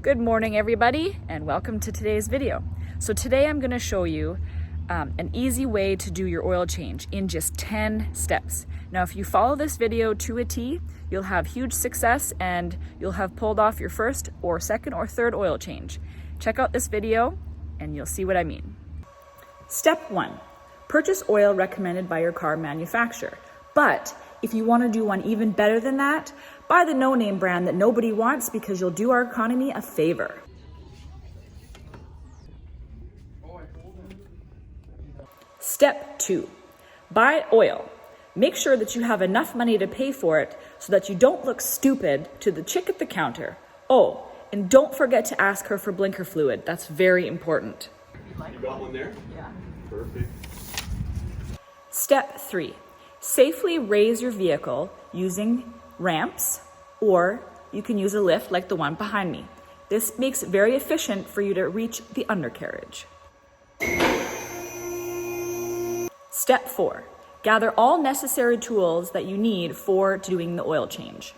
Good morning everybody and welcome to today's video. So today I'm going to show you an easy way to do your oil change in just 10 steps. Now if you follow this video to a T, you'll have huge success and you'll have pulled off your first or second or third oil change. Check out this video and you'll see what I mean. Step 1. Purchase oil recommended by your car manufacturer. But if you want to do one even better than that, buy the no-name brand that nobody wants because you'll do our economy a favor. Step 2. Buy oil. Make sure that you have enough money to pay for it so that you don't look stupid to the chick at the counter. Oh, and don't forget to ask her for blinker fluid. That's very important. You got one there? Yeah. Perfect. Step 3. Safely raise your vehicle using ramps, or you can use a lift like the one behind me. This makes it very efficient for you to reach the undercarriage. Step 4. Gather all necessary tools that you need for doing the oil change.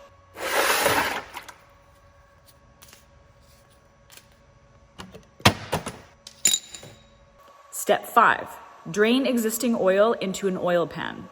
Step 5. Drain existing oil into an oil pan.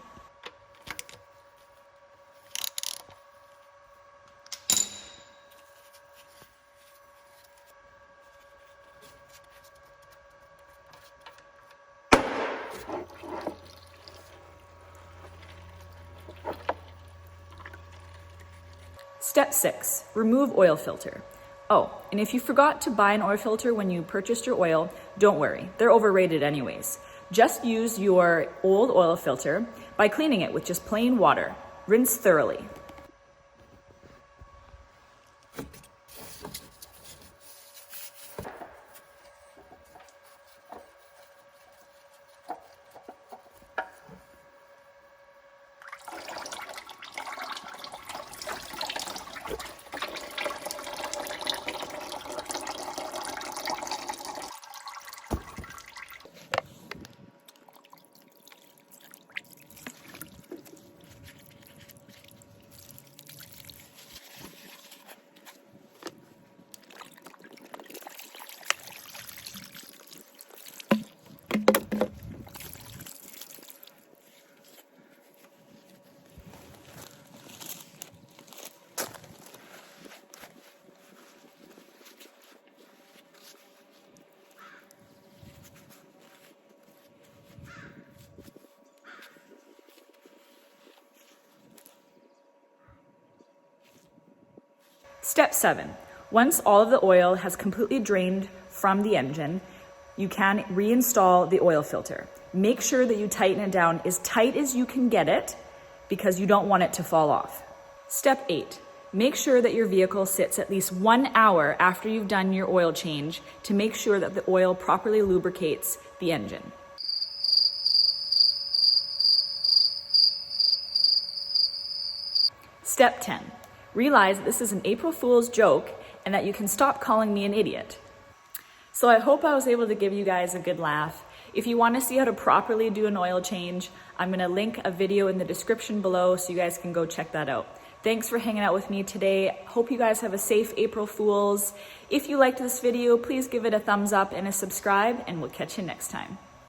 Step 6. Remove oil filter. Oh, and if you forgot to buy an oil filter when you purchased your oil, don't worry, they're overrated anyways. Just use your old oil filter by cleaning it with just plain water. Rinse thoroughly. Step 7. Once all of the oil has completely drained from the engine, you can reinstall the oil filter. Make sure that you tighten it down as tight as you can get it because you don't want it to fall off. Step 8. Make sure that your vehicle sits at least 1 hour after you've done your oil change to make sure that the oil properly lubricates the engine. Step 10. Realize that this is an April Fool's joke and that you can stop calling me an idiot. So I hope I was able to give you guys a good laugh. If you want to see how to properly do an oil change, I'm going to link a video in the description below so you guys can go check that out. Thanks for hanging out with me today. Hope you guys have a safe April Fools. If you liked this video, please give it a thumbs up and a subscribe, and we'll catch you next time.